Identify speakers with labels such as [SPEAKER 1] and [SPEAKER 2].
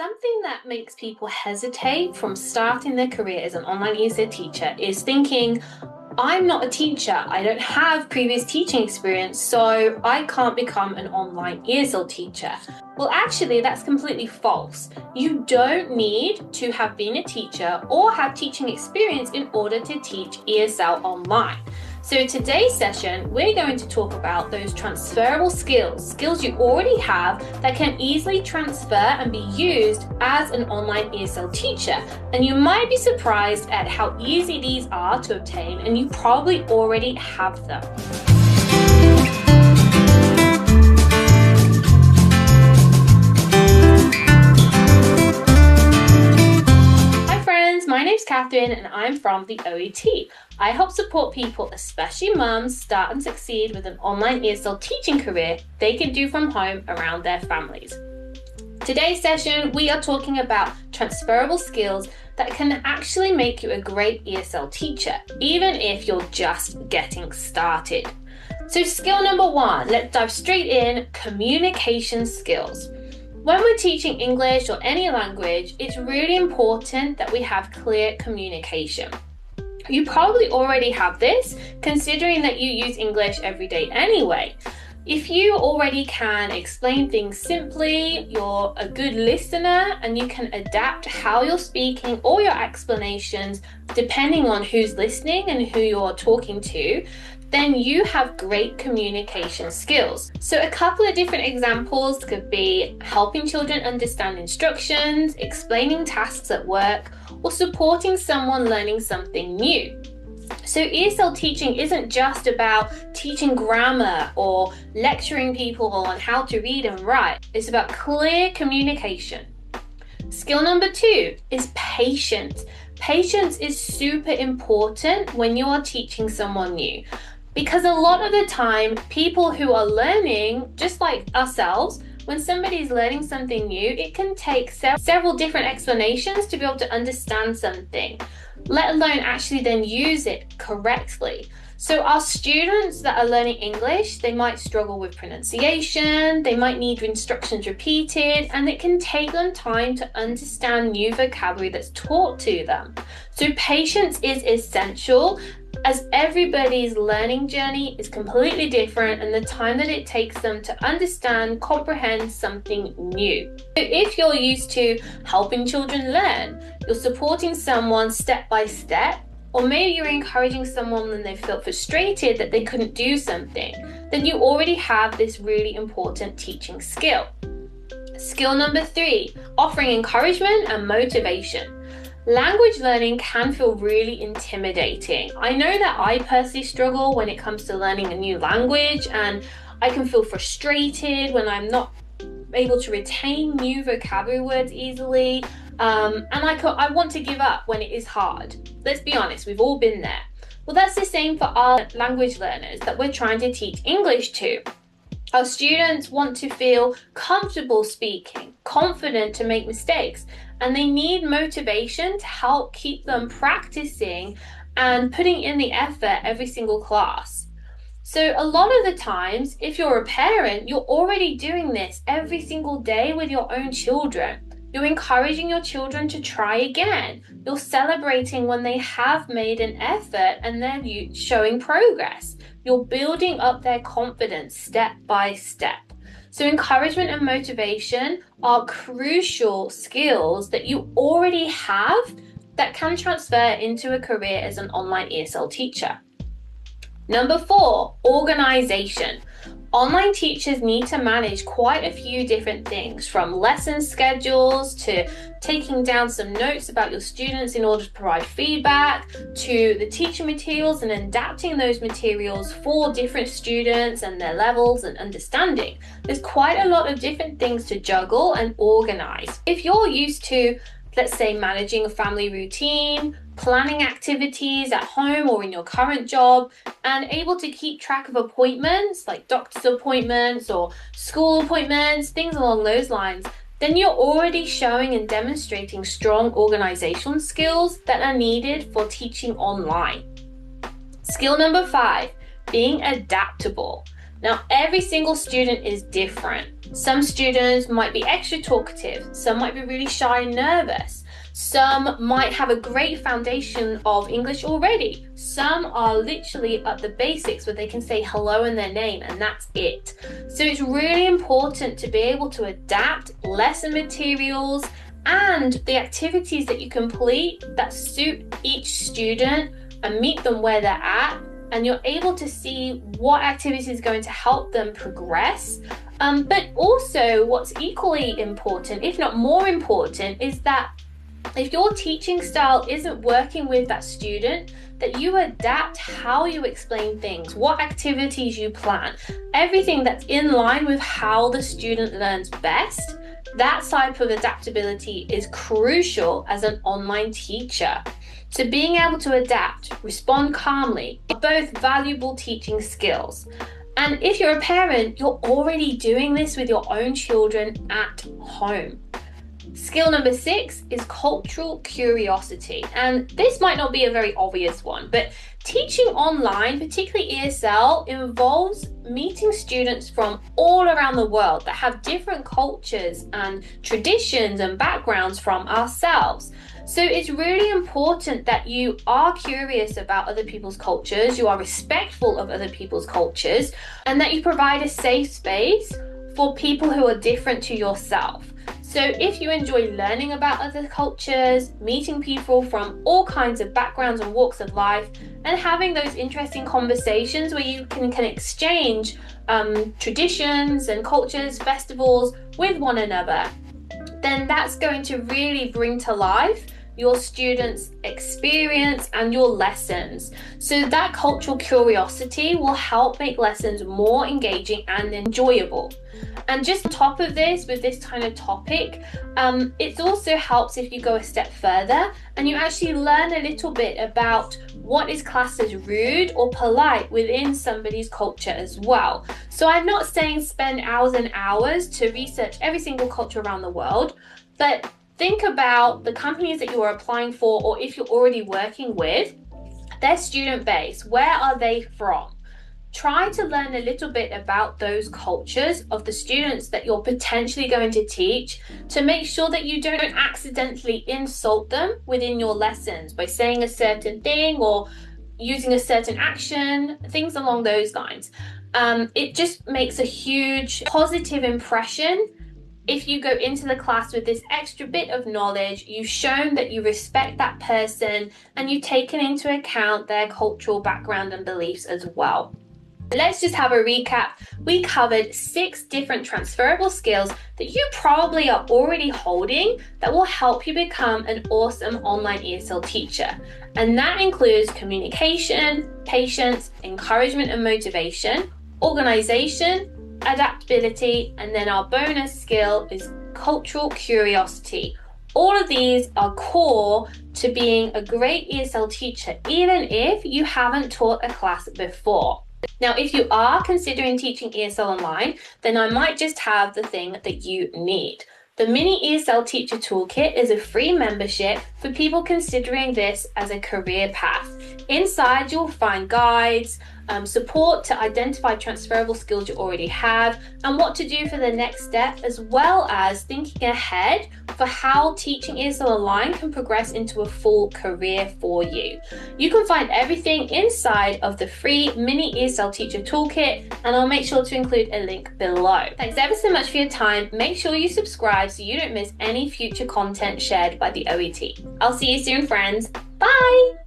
[SPEAKER 1] Something that makes people hesitate from starting their career as an online ESL teacher is thinking, I'm not a teacher, I don't have previous teaching experience, so I can't become an online ESL teacher. Well, actually, that's completely false. You don't need to have been a teacher or have teaching experience in order to teach ESL online. So today's session, we're going to talk about those transferable skills you already have that can easily transfer and be used as an online ESL teacher. And you might be surprised at how easy these are to obtain, and you probably already have them. My name's Catherine and I'm from the OET. I help support people, especially mums, start and succeed with an online ESL teaching career they can do from home around their families. Today's session, we are talking about transferable skills that can actually make you a great ESL teacher, even if you're just getting started. So skill number one, let's dive straight in, communication skills. When we're teaching English or any language, it's really important that we have clear communication. You probably already have this, considering that you use English every day anyway. If you already can explain things simply, you're a good listener and you can adapt how you're speaking or your explanations depending on who's listening and who you're talking to, then you have great communication skills. So a couple of different examples could be helping children understand instructions, explaining tasks at work, or supporting someone learning something new. So ESL teaching isn't just about teaching grammar or lecturing people on how to read and write. It's about clear communication. Skill number two is patience. Patience is super important when you are teaching someone new. Because a lot of the time, people who are learning, just like ourselves, when somebody's learning something new, it can take several different explanations to be able to understand something, let alone actually then use it correctly. So our students that are learning English, they might struggle with pronunciation, they might need instructions repeated, and it can take them time to understand new vocabulary that's taught to them. So patience is essential, as everybody's learning journey is completely different and the time that it takes them to understand, comprehend something new. So if you're used to helping children learn, you're supporting someone step by step, or maybe you're encouraging someone when they felt frustrated that they couldn't do something, then you already have this really important teaching skill. Skill number three, offering encouragement and motivation. Language learning can feel really intimidating. I know that I personally struggle when it comes to learning a new language, and I can feel frustrated when I'm not able to retain new vocabulary words easily. And I want to give up when it is hard. Let's be honest, we've all been there. Well, that's the same for our language learners that we're trying to teach English to. Our students want to feel comfortable speaking, confident to make mistakes, and they need motivation to help keep them practicing and putting in the effort every single class. So a lot of the times, if you're a parent, you're already doing this every single day with your own children. You're encouraging your children to try again. You're celebrating when they have made an effort and then showing progress. You're building up their confidence step by step. So encouragement and motivation are crucial skills that you already have that can transfer into a career as an online ESL teacher. Number four, organization. Online teachers need to manage quite a few different things, from lesson schedules to taking down some notes about your students in order to provide feedback, to the teaching materials and adapting those materials for different students and their levels and understanding. There's quite a lot of different things to juggle and organize. If you're used to, let's say, managing a family routine, planning activities at home or in your current job, and able to keep track of appointments like doctor's appointments or school appointments, things along those lines, then you're already showing and demonstrating strong organizational skills that are needed for teaching online. Skill number five, being adaptable. Now, every single student is different. Some students might be extra talkative, some might be really shy and nervous. Some might have a great foundation of English already. Some are literally at the basics where they can say hello and their name, and that's it. So it's really important to be able to adapt lesson materials and the activities that you complete that suit each student and meet them where they're at. And you're able to see what activity is going to help them progress. But also what's equally important, if not more important, is that if your teaching style isn't working with that student, that you adapt how you explain things, what activities you plan, everything that's in line with how the student learns best. That type of adaptability is crucial as an online teacher. So being able to adapt, respond calmly, are both valuable teaching skills. And if you're a parent, you're already doing this with your own children at home. Skill number 6 is cultural curiosity. And this might not be a very obvious one, but teaching online, particularly ESL, involves meeting students from all around the world that have different cultures and traditions and backgrounds from ourselves. So it's really important that you are curious about other people's cultures, you are respectful of other people's cultures, and that you provide a safe space for people who are different to yourself. So if you enjoy learning about other cultures, meeting people from all kinds of backgrounds and walks of life, and having those interesting conversations where you can exchange traditions and cultures, festivals with one another, then that's going to really bring to life your students' experience and your lessons. So that cultural curiosity will help make lessons more engaging and enjoyable. And just on top of this, with this kind of topic, it also helps if you go a step further and you actually learn a little bit about what is classed as rude or polite within somebody's culture as well. So I'm not saying spend hours and hours to research every single culture around the world, but think about the companies that you are applying for, or if you're already working with, their student base. Where are they from? Try to learn a little bit about those cultures of the students that you're potentially going to teach, to make sure that you don't accidentally insult them within your lessons by saying a certain thing or using a certain action, things along those lines. It just makes a huge positive impression. If you go into the class with this extra bit of knowledge, you've shown that you respect that person and you've taken into account their cultural background and beliefs as well. Let's just have a recap. We covered 6 different transferable skills that you probably are already holding that will help you become an awesome online ESL teacher. And that includes communication, patience, encouragement and motivation, organization, adaptability, and then our bonus skill is cultural curiosity. All of these are core to being a great ESL teacher, even if you haven't taught a class before. Now, if you are considering teaching ESL online, then I might just have the thing that you need. The Mini ESL Teacher Toolkit is a free membership for people considering this as a career path. Inside, you'll find guides, support to identify transferable skills you already have, and what to do for the next step, as well as thinking ahead for how teaching ESL online can progress into a full career for you. You can find everything inside of the free Mini ESL Teacher Toolkit, and I'll make sure to include a link below. Thanks ever so much for your time. Make sure you subscribe so you don't miss any future content shared by the OET. I'll see you soon, friends. Bye!